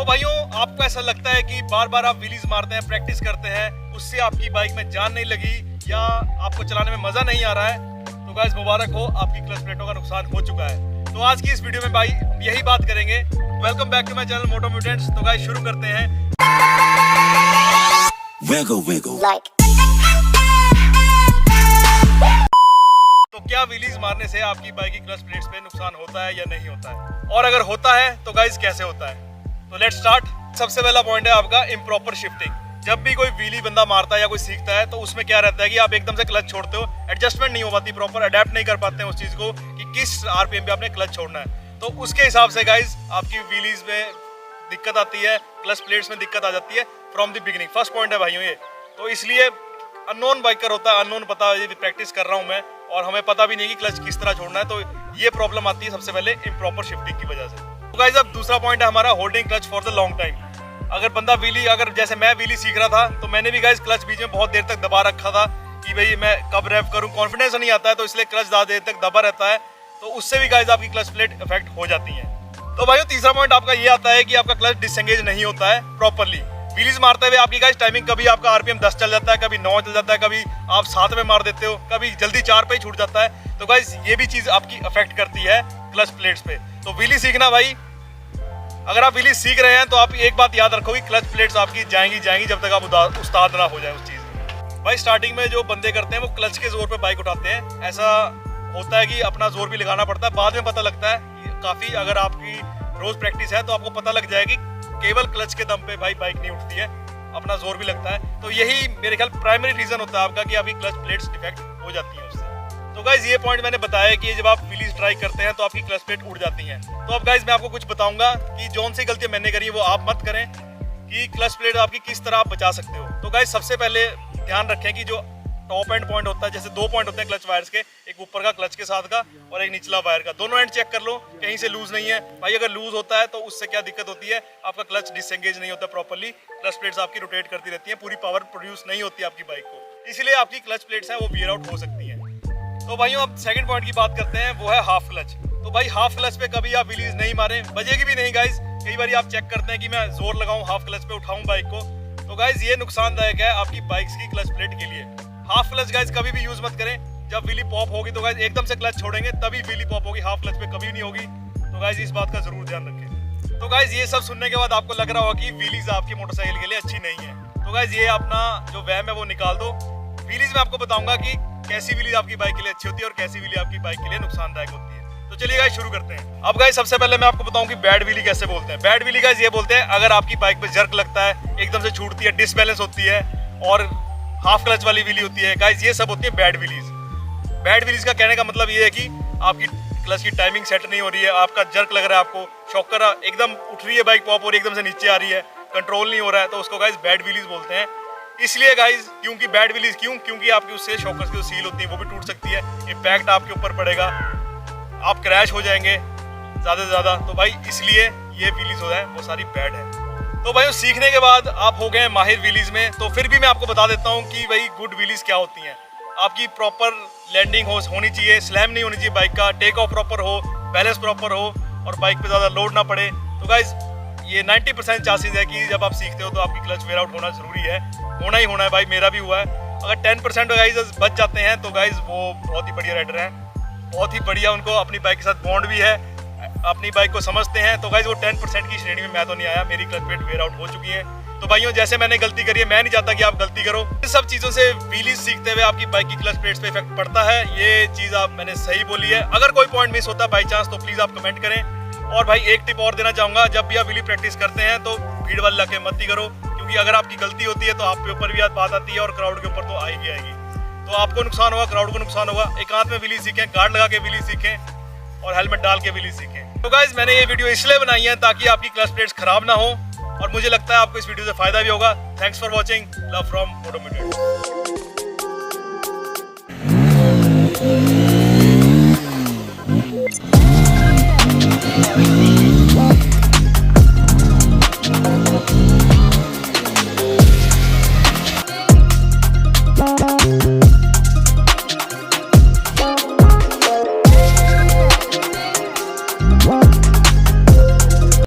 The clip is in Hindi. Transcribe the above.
भाइयों, आपको ऐसा लगता है कि बार बार आप व्हीलीज मारते हैं, प्रैक्टिस करते हैं, उससे आपकी बाइक में जान नहीं लगी या आपको चलाने में मजा नहीं आ रहा है, तो गाइस मुबारक हो, आपकी क्लच प्लेटों का नुकसान हो चुका है। तो आज की इस वीडियो में भाई यही बात करेंगे। Welcome back to my channel Moto Mutants. तो गाइस शुरू करते हैं। Wiggle, wiggle. तो क्या व्हीलीज मारने से आपकी बाइक की क्लच प्लेट्स पे नुकसान होता है या नहीं होता है, और अगर होता है तो गाइस कैसे होता है। तो लेट्स स्टार्ट। सबसे पहला पॉइंट है आपका इम्प्रॉपर शिफ्टिंग। जब भी कोई व्हीली बंदा मारता है या कोई सीखता है तो उसमें क्या रहता है कि आप एकदम से क्लच छोड़ते हो, एडजस्टमेंट नहीं हो पाती, प्रॉपर अडेप्ट नहीं कर पाते हैं उस चीज को कि किस आरपीएम पे आपने क्लच छोड़ना है। तो उसके हिसाब से गाइस आपकी व्हीलीज में दिक्कत आती है, क्लच प्लेट्स में दिक्कत आ जाती है from the beginning. First point है भाइयों ये। तो इसलिए अननोन बाइकर होता है, अननोन पता है, प्रैक्टिस कर रहा हूँ मैं और हमें पता भी नहीं कि क्लच किस तरह छोड़ना है, तो ये प्रॉब्लम आती है सबसे पहले इम्प्रॉपर शिफ्टिंग की वजह से। तो गाइस अब दूसरा पॉइंट है हमारा holding clutch for the long time. अगर बंदा व्हीली, अगर जैसे मैं व्हीली सीख रहा था तो मैंने भी गाइस क्लच बीच में बहुत देर तक दबा रखा था कि भाई मैं कब रेव करूं, कॉन्फिडेंस नहीं आता है, तो इसलिए क्लच ज़्यादा देर तक दबा रहता है, तो उससे भी गाइस आपकी क्लच प्लेट इफेक्ट हो जाती है। तो भाइयों तीसरा पॉइंट आपका ये आता है कि आपका क्लच डिसएंगेज नहीं होता है प्रॉपरली। व्हीलीज मारते हुए आपकी गाइस टाइमिंग, कभी आपका आरपीएम 10 चल जाता है, कभी 9 चल जाता है, कभी आप 7 में मार देते हो, कभी जल्दी 4 पे ही छूट जाता है। तो गाइस ये भी चीज आपकी अफेक्ट करती है क्लच प्लेट्स पे। तो व्हीली सीखना भाई, अगर आप व्हीली सीख रहे हैं तो आप एक बात याद रखो कि क्लच प्लेट्स आपकी जाएंगी जब तक आप उस्ताद ना हो जाए उस चीज में। भाई स्टार्टिंग में जो बंदे करते हैं वो क्लच के जोर पे बाइक उठाते हैं, ऐसा होता है कि अपना जोर भी लगाना पड़ता है। बाद में पता लगता है काफी, अगर आपकी रोज प्रैक्टिस है तो आपको पता लग जाएगी केवल क्लच के दम पे भाई बाइक नहीं उठती है, अपना जोर भी लगता है। तो यही मेरे ख्याल प्राइमरी रीजन होता है आपका कि आपकी क्लच प्लेट्स डिफेक्ट हो जाती हैं उससे। तो गाइज ये पॉइंट मैंने बताया कि जब आप व्हीलीज ट्राई करते हैं तो आपकी क्लच प्लेट उड़ जाती हैं। तो अब गाइज मैं आपको कुछ बताऊंगा कि जौन सी गलती मैंने करी है वो आप मत करें, कि क्लच प्लेट आपकी किस तरह आप बचा सकते हो। तो गाइज सबसे पहले ध्यान रखें कि जो टॉप एंड पॉइंट होता है, जैसे 2 पॉइंट होते हैं क्लच वायर्स के, एक ऊपर का क्लच के साथ का और एक निचला वायर का, दोनों एंड चेक कर लो कहीं से लूज नहीं है। भाई अगर लूज होता है तो उससे क्या दिक्कत होती है, आपका क्लच डिसएंगेज नहीं होता प्रॉपर्ली, क्लच प्लेट्स आपकी रोटेट करती रहती हैं, पूरी पावर प्रोड्यूस नहीं होती आपकी बाइक को, इसलिए आपकी क्लच प्लेट्स हैं वो वियर आउट हो सकती हैं। तो भाइयों अब सेकंड पॉइंट की बात करते हैं, वो है हाफ क्लच। तो भाई हाफ क्लच पे कभी आप व्हीलीज नहीं मारें, बजेगी भी नहीं गाइज। कई बार आप चेक करते हैं कि मैं जोर लगाऊं हाफ क्लच पे, उठाऊं बाइक को, तो गाइज ये नुकसानदायक है आपकी बाइक्स की क्लच प्लेट के लिए। हाफ क्लच गाइज कभी भी यूज मत करें। जब व्हीली पॉप होगी तो गाइज एकदम से क्लच छोड़ेंगे तभी व्हीली पॉप होगी, हाफ क्लच पे कभी नहीं होगी। तो गाइज इस बात का जरूर ध्यान रखें। तो गाइज ये सब सुनने के बाद आपको लग रहा होगा कि व्हीलीज आपकी मोटरसाइकिल के लिए अच्छी नहीं है, तो गाइज ये अपना जो वहम है वो निकाल दो। व्हीलीज में आपको बताऊंगा कि कैसी व्हीलीज आपकी बाइक के लिए अच्छी होती है और कैसी व्हीली आपकी बाइक के लिए नुकसानदायक होती है। तो चलिए गाइस शुरू करते हैं। अब गाइस सबसे पहले मैं आपको बताऊं कि बैड व्हीली कैसे बोलते हैं। बैड व्हीली गाइस ये बोलते हैं अगर आपकी बाइक पे जर्क लगता है, एकदम से छूटती है, डिसबैलेंस होती है और हाफ क्लच वाली व्हीली होती है, गाइस ये सब होती है बैड व्हीलीज। बैड व्हीलीज का कहने का मतलब ये है कि आपकी क्लच की टाइमिंग सेट नहीं हो रही है, आपका जर्क लग रहा है, आपको शॉकर एकदम उठ रही है, बाइक पॉप हो रही है, एकदम से नीचे आ रही है, कंट्रोल नहीं हो रहा है, तो उसको गाइस बैड व्हीलीज बोलते हैं। इसलिए गाइस क्योंकि बैड व्हीलीज क्योंकि आपकी उससे शॉकर्स की जो सील होती है वो भी टूट सकती है, इम्पैक्ट आपके ऊपर पड़ेगा, आप क्रैश हो जाएंगे ज़्यादा से ज़्यादा। तो भाई इसलिए ये व्हीलीज हो जाए वो सारी बैड है। तो भाई सीखने के बाद आप हो गए माहिर व्हीलीज में, तो फिर भी मैं आपको बता देता हूँ कि भाई गुड व्हीलीज क्या होती हैं। आपकी प्रॉपर लैंडिंग होनी चाहिए, स्लैम नहीं होनी चाहिए बाइक का, टेक ऑफ प्रॉपर हो, बैलेंस प्रॉपर हो और बाइक पे ज़्यादा लोड ना पड़े। तो गाइज ये 90% चांसेस है कि जब आप सीखते हो तो आपकी क्लच वेयर आउट होना जरूरी है, होना ही होना है भाई, मेरा भी हुआ है। अगर 10% गाइज बच जाते हैं तो गाइज वो बहुत ही बढ़िया राइडर हैं, बहुत ही बढ़िया, उनको अपनी बाइक के साथ बॉन्ड भी है, अपनी बाइक को समझते हैं। तो गाइज वो 10% की श्रेणी में मैं तो नहीं आया, मेरी क्लच प्लेट वेयर आउट हो चुकी है। तो भाइयों जैसे मैंने गलती करी है, मैं नहीं चाहता कि आप गलती करो। इन सब चीज़ों से व्हीलीज सीखते हुए आपकी बाइक की क्लच प्लेट्स पे इफेक्ट पड़ता है, ये चीज़ आप मैंने सही बोली है। अगर कोई पॉइंट मिस होता है बाई चांस तो प्लीज़ आप कमेंट करें। और भाई एक टिप और देना चाहूँगा, जब भी आप व्हीली प्रैक्टिस करते हैं तो भीड़ वाले इलाके मत ही करो, क्योंकि अगर आपकी गलती होती है तो आपके ऊपर भी बात आती है और क्राउड के ऊपर तो आएगी आएगी, तो आपको नुकसान होगा, क्राउड को नुकसान होगा। एकांत में व्हीली सीखें, गार्ड लगा के व्हीली सीखें और हेलमेट डाल के व्हीली सीखें। तो गाइज मैंने ये वीडियो इसलिए बनाई है ताकि आपकी क्लच प्लेट्स खराब ना हो, और मुझे लगता है आपको इस वीडियो से फायदा भी होगा। Thanks for watching, love from Moto mutants.